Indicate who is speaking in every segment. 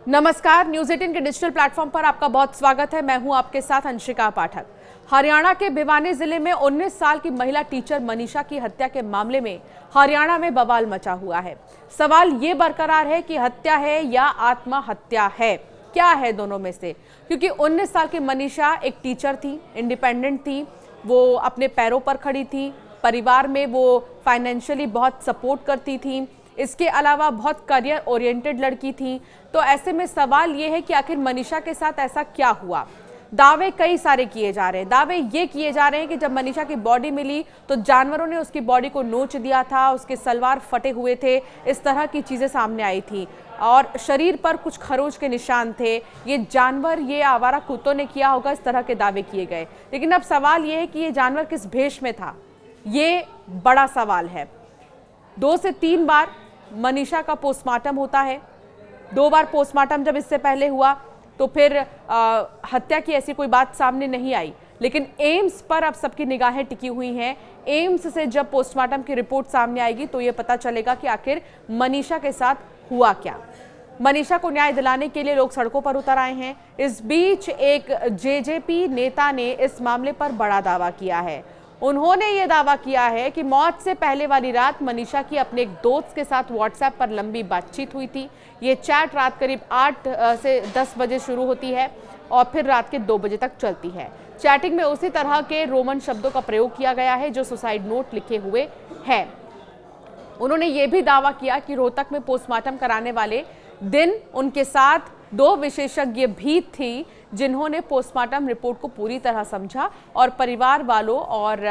Speaker 1: नमस्कार, न्यूज़ 18 के digital platform पर आपका बहुत स्वागत है। मैं हूं आपके साथ अंशिका पाठक। हरियाणा के भिवानी जिले में 19 साल की महिला टीचर मनीषा की हत्या के मामले में हरियाणा में बवाल मचा हुआ है। सवाल ये बरकरार है कि हत्या है या आत्महत्या है, क्या है दोनों में से? क्योंकि 19 साल की मनीषा एक टीचर थी, इंडिपेंडेंट थी, वो अपने पैरों पर खड़ी थी, परिवार में वो फाइनेंशियली बहुत सपोर्ट करती थी, इसके अलावा बहुत करियर ओरिएंटेड लड़की थी। तो ऐसे में सवाल ये है कि आखिर मनीषा के साथ ऐसा क्या हुआ? दावे कई सारे किए जा रहे हैं। दावे ये किए जा रहे हैं कि जब मनीषा की बॉडी मिली तो जानवरों ने उसकी बॉडी को नोच दिया था, उसके सलवार फटे हुए थे, इस तरह की चीज़ें सामने आई थी और शरीर पर कुछ खरोच के निशान थे। ये जानवर, ये आवारा कुत्तों ने किया होगा, इस तरह के दावे किए गए। लेकिन अब सवाल ये है कि ये जानवर किस भेष में था, ये बड़ा सवाल है। 2 से 3 बार मनीषा का पोस्टमार्टम होता है। 2 बार पोस्टमार्टम जब इससे पहले हुआ तो फिर हत्या की ऐसी कोई बात सामने नहीं आई। लेकिन एम्स पर अब सबकी निगाहें टिकी हुई हैं। एम्स से जब पोस्टमार्टम की रिपोर्ट सामने आएगी तो ये पता चलेगा कि आखिर मनीषा के साथ हुआ क्या। मनीषा को न्याय दिलाने के लिए लोग सड़कों पर उतर आए हैं। इस बीच एक जेजेपी नेता ने इस मामले पर बड़ा दावा किया है। उन्होंने ये दावा किया है कि मौत से पहले वाली रात मनीषा की अपने एक दोस्त के साथ व्हाट्सएप पर लंबी बातचीत हुई थी। ये चैट रात करीब 8 से 10 बजे शुरू होती है और फिर रात के 2 बजे तक चलती है। चैटिंग में उसी तरह के रोमन शब्दों का प्रयोग किया गया है जो सुसाइड नोट लिखे हुए है। उन्होंने ये भी दावा किया कि रोहतक में पोस्टमार्टम कराने वाले दिन उनके साथ 2 विशेषज्ञ भी थी जिन्होंने पोस्टमार्टम रिपोर्ट को पूरी तरह समझा और परिवार वालों और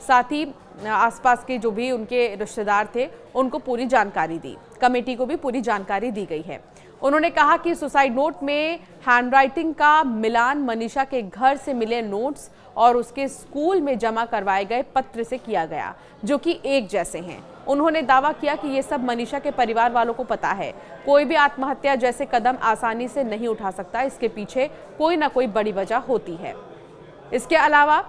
Speaker 1: साथ ही आसपास के जो भी उनके रिश्तेदार थे उनको पूरी जानकारी दी। कमेटी को भी पूरी जानकारी दी गई है। उन्होंने कहा कि सुसाइड नोट में हैंडराइटिंग का मिलान मनीषा के घर से मिले नोट्स और उसके स्कूल में जमा करवाए गए पत्र से किया गया, जो कि एक जैसे हैं। उन्होंने दावा किया कि ये सब मनीषा के परिवार वालों को पता है। कोई भी आत्महत्या जैसे कदम आसानी से नहीं उठा सकता, इसके पीछे कोई ना कोई बड़ी वजह होती है। इसके अलावा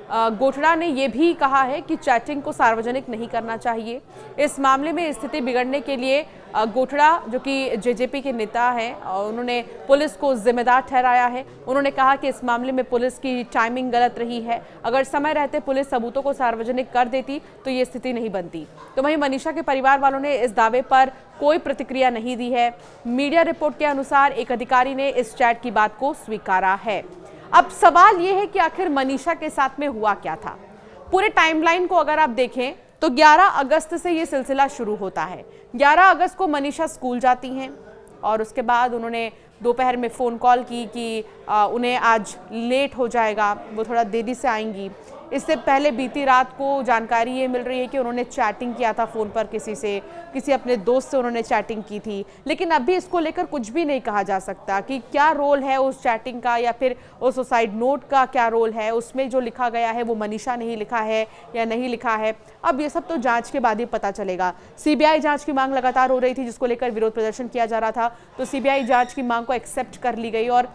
Speaker 1: गोठड़ा ने यह भी कहा है कि चैटिंग को सार्वजनिक नहीं करना चाहिए। इस मामले में स्थिति बिगड़ने के लिए गोठड़ा, जो कि जेजेपी के नेता हैं, उन्होंने पुलिस को जिम्मेदार ठहराया है। उन्होंने कहा कि इस मामले में पुलिस की टाइमिंग गलत रही है। अगर समय रहते पुलिस सबूतों को सार्वजनिक कर देती तो ये स्थिति नहीं बनती। तो वहीं मनीषा के परिवार वालों ने इस दावे पर कोई प्रतिक्रिया नहीं दी है। मीडिया रिपोर्ट के अनुसार एक अधिकारी ने इस चैट की बात को स्वीकारा है। अब सवाल यह है कि आखिर मनीषा के साथ में हुआ क्या था। पूरे टाइमलाइन को अगर आप देखें तो 11 अगस्त से ये सिलसिला शुरू होता है। 11 अगस्त को मनीषा स्कूल जाती हैं और उसके बाद उन्होंने दोपहर में फ़ोन कॉल की कि उन्हें आज लेट हो जाएगा, वो थोड़ा देरी से आएंगी। इससे पहले बीती रात को जानकारी ये मिल रही है कि उन्होंने चैटिंग किया था फ़ोन पर किसी अपने दोस्त से उन्होंने चैटिंग की थी। लेकिन अभी इसको लेकर कुछ भी नहीं कहा जा सकता कि क्या रोल है उस चैटिंग का या फिर उस सुसाइड नोट का क्या रोल है। उसमें जो लिखा गया है वो मनीषा ने ही लिखा है या नहीं लिखा है, अब ये सब तो जांच के बाद ही पता चलेगा। सीबीआई जांच की मांग लगातार हो रही थी, जिसको लेकर विरोध प्रदर्शन किया जा रहा था। तो सीबीआई जांच की मांग को एक्सेप्ट कर ली गई और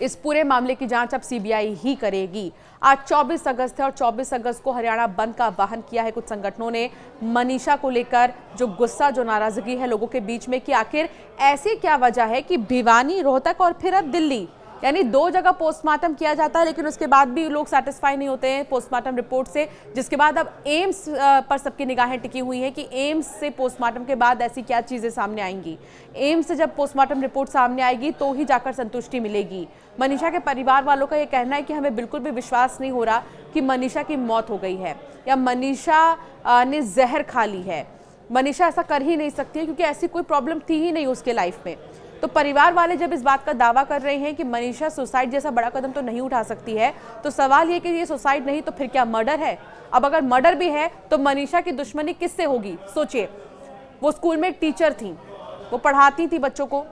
Speaker 1: इस पूरे मामले की जांच अब सीबीआई ही करेगी। आज 24 अगस्त है और 24 अगस्त को हरियाणा बंद का आह्वान किया है कुछ संगठनों ने मनीषा को लेकर। जो गुस्सा, जो नाराजगी है लोगों के बीच में कि आखिर ऐसी क्या वजह है कि भिवानी, रोहतक और फिर अब दिल्ली, यानी 2 जगह पोस्टमार्टम किया जाता है लेकिन उसके बाद भी लोग सेटिस्फाई नहीं होते हैं पोस्टमार्टम रिपोर्ट से। जिसके बाद अब एम्स पर सबकी निगाहें टिकी हुई हैं कि एम्स से पोस्टमार्टम के बाद ऐसी क्या चीज़ें सामने आएंगी। एम्स से जब पोस्टमार्टम रिपोर्ट सामने आएगी तो ही जाकर संतुष्टि मिलेगी। मनीषा के परिवार वालों का ये कहना है कि हमें बिल्कुल भी विश्वास नहीं हो रहा कि मनीषा की मौत हो गई है या मनीषा ने जहर खा ली है। मनीषा ऐसा कर ही नहीं सकती है क्योंकि ऐसी कोई प्रॉब्लम थी ही नहीं उसके लाइफ में। तो परिवार वाले जब इस बात का दावा कर रहे हैं कि मनीषा सुसाइड जैसा बड़ा कदम तो नहीं उठा सकती है, तो सवाल ये कि ये सुसाइड नहीं तो फिर क्या मर्डर है? अब अगर मर्डर भी है तो मनीषा की दुश्मनी किससे होगी? सोचिए, वो स्कूल में एक टीचर थी, वो पढ़ाती थी बच्चों को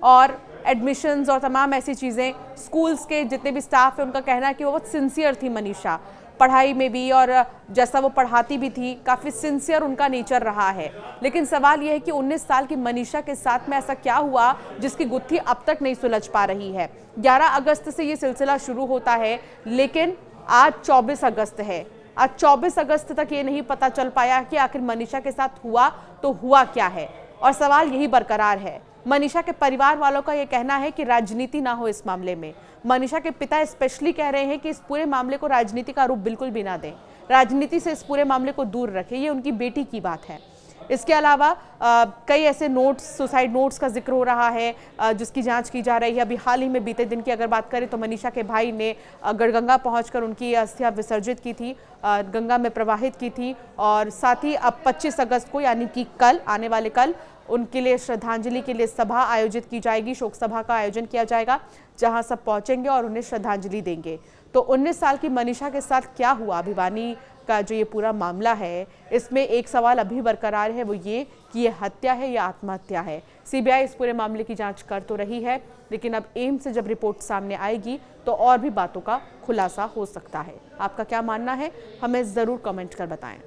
Speaker 1: और एडमिशन्स और तमाम ऐसी चीज़ें। स्कूल्स के जितने भी स्टाफ है उनका कहना है कि वो बहुत सिंसियर थी मनीषा, पढ़ाई में भी और जैसा वो पढ़ाती भी थी, काफ़ी सिंसियर उनका नेचर रहा है। लेकिन सवाल यह है कि 19 साल की मनीषा के साथ में ऐसा क्या हुआ जिसकी गुत्थी अब तक नहीं सुलझ पा रही है। 11 अगस्त से ये सिलसिला शुरू होता है लेकिन आज 24 अगस्त है। आज 24 अगस्त तक ये नहीं पता चल पाया कि आखिर मनीषा के साथ हुआ तो हुआ क्या है। और सवाल यही बरकरार है मनीषा के परिवार वालों का यह कहना है कि राजनीति ना हो इस मामले में। मनीषा के पिता स्पेशली कह रहे हैं कि इस पूरे मामले को राजनीति का रूप बिल्कुल भी ना दें, राजनीति से इस पूरे मामले को दूर रखें, ये उनकी बेटी की बात है। इसके अलावा कई ऐसे नोट्स, सुसाइड नोट्स का जिक्र हो रहा है जिसकी जांच की जा रही है। अभी हाल ही में बीते दिन की अगर बात करें तो मनीषा के भाई ने गढ़गंगा पहुंचकर उनकी अस्थियां विसर्जित की थी, गंगा में प्रवाहित की थी, और साथ ही अब 25 अगस्त को यानी कि कल, आने वाले कल, उनके लिए श्रद्धांजलि के लिए सभा आयोजित की जाएगी, शोक सभा का आयोजन किया जाएगा जहां सब पहुंचेंगे और उन्हें श्रद्धांजलि देंगे। तो 19 साल की मनीषा के साथ क्या हुआ, भिवानी का जो ये पूरा मामला है, इसमें एक सवाल अभी बरकरार है, वो ये कि ये हत्या है या आत्महत्या है। सीबीआई इस पूरे मामले की जांच कर तो रही है, लेकिन अब एम्स से जब रिपोर्ट सामने आएगी तो और भी बातों का खुलासा हो सकता है। आपका क्या मानना है, हमें ज़रूर कमेंट कर बताएं।